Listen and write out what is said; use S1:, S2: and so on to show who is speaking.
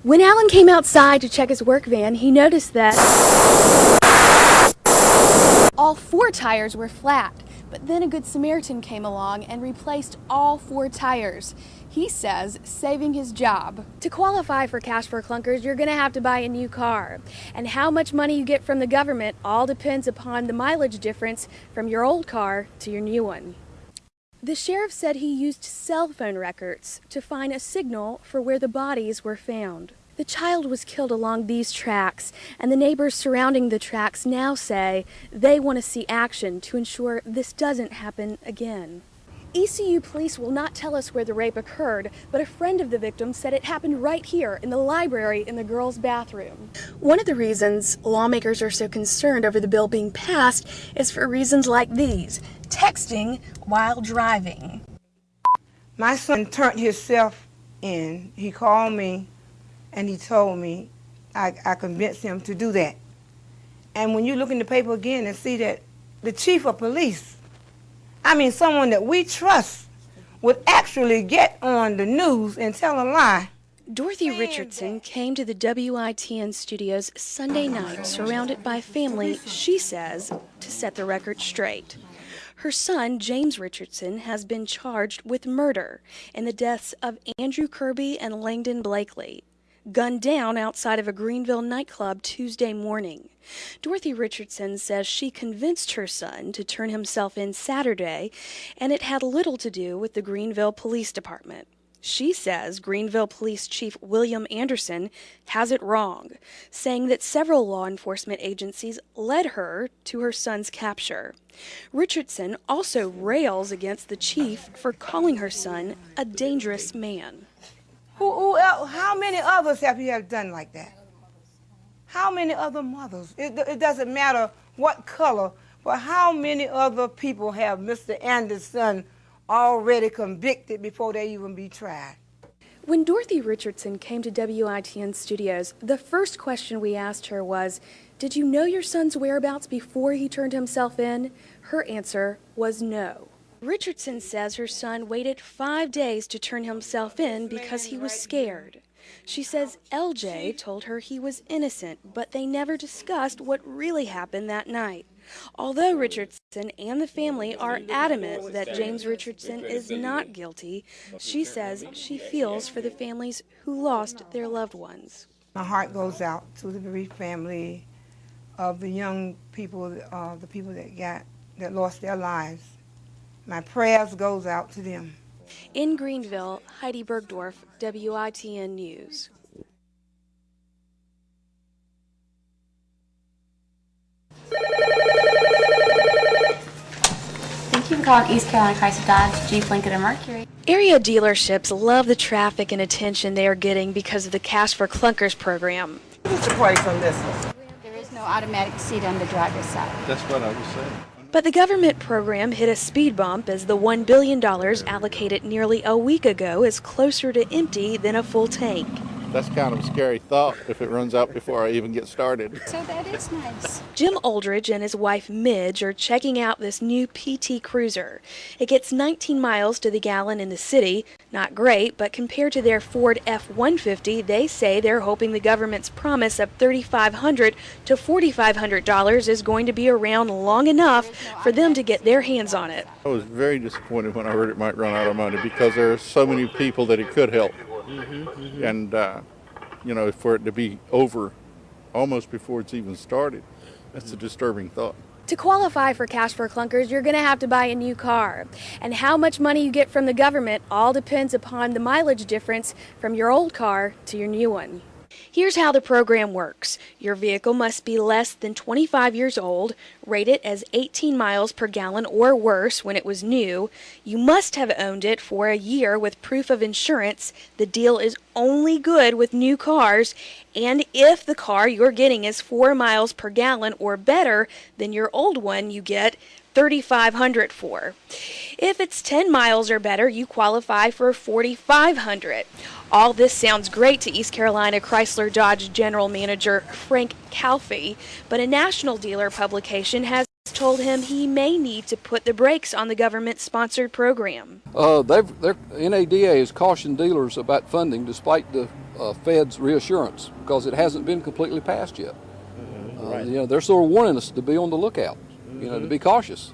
S1: When Alan came outside to check his work van, he noticed that all 4 tires were flat. But then a Good Samaritan came along and replaced all 4 tires. He says saving his job. To qualify for Cash for Clunkers, you're going to have to buy a new car. And how much money you get from the government all depends upon the mileage difference from your old car to your new one. The sheriff said he used cell phone records to find a signal for where the bodies were found. The child was killed along these tracks, and the neighbors surrounding the tracks now say they want to see action to ensure this doesn't happen again. ECU police will not tell us where the rape occurred, but a friend of the victim said it happened right here in the library in the girls' bathroom. One of the reasons lawmakers are so concerned over the bill being passed is for reasons like these: texting while driving.
S2: My son turned himself in. He called me and he told me I convinced him to do that. And when you look in the paper again and see that the chief of police, I mean someone that we trust, would actually get on the news and tell a lie.
S1: Dorothy Richardson came to the WITN studios Sunday night surrounded by family, she says, to set the record straight. Her son, James Richardson, has been charged with murder in the deaths of Andrew Kirby and Langdon Blakely, gunned down outside of a Greenville nightclub Tuesday morning. Dorothy Richardson says she convinced her son to turn himself in Saturday, and it had little to do with the Greenville Police Department. She says Greenville Police Chief William Anderson has it wrong, saying that several law enforcement agencies led her to her son's capture. Richardson also rails against the chief for calling her son a dangerous man.
S2: Who else, how many others have you done like that? How many other mothers? It doesn't matter what color, but how many other people have Mr. Anderson already convicted before they even be tried?
S1: When Dorothy Richardson came to WITN studios, the first question we asked her was, "Did you know your son's whereabouts before he turned himself in?" Her answer was no. Richardson says her son waited 5 days to turn himself in because he was scared. She says LJ told her he was innocent, but they never discussed what really happened that night. Although Richardson and the family are adamant that James Richardson is not guilty, she says she feels for the families who lost their loved ones.
S2: My heart goes out to the bereaved family of the young people, the people that lost their lives. My prayers goes out to them.
S1: In Greenville, Heidi Burgdorf, WITN News.
S3: Thank you for calling East Carolina Chrysler Dodge, Jeep, Lincoln, and Mercury.
S1: Area dealerships love the traffic and attention they are getting because of the Cash for Clunkers program.
S2: What's the price on this one?
S3: There is no automatic seat on the driver's side.
S4: That's what I was saying.
S1: But the government program hit a speed bump as the $1 billion allocated nearly a week ago is closer to empty than a full tank.
S4: That's kind of a scary thought if it runs out before I even get started.
S3: So that is nice.
S1: Jim Aldridge and his wife Midge are checking out this new PT Cruiser. It gets 19 miles to the gallon in the city. Not great, but compared to their Ford F-150, they say they're hoping the government's promise of $3,500 to $4,500 is going to be around long enough for them to get their hands on it.
S4: I was very disappointed when I heard it might run out of money because there are so many people that it could help. And, for it to be over almost before it's even started, that's a disturbing thought.
S1: To qualify for Cash for Clunkers, you're going to have to buy a new car. And how much money you get from the government all depends upon the mileage difference from your old car to your new one. Here's how the program works. Your vehicle must be less than 25 years old, rated as 18 miles per gallon or worse when it was new. You must have owned it for a year with proof of insurance. The deal is only good with new cars. And if the car you're getting is 4 miles per gallon or better than your old one, you get $3,500 for. If it's 10 miles or better, you qualify for $4,500. All this sounds great to East Carolina Chrysler Dodge General Manager Frank Calfee, but a national dealer publication has told him he may need to put the brakes on the government-sponsored program.
S5: NADA has cautioned dealers about funding despite the Fed's reassurance because it hasn't been completely passed yet.
S6: Right.
S5: They're sort of warning us to be on the lookout, to be cautious.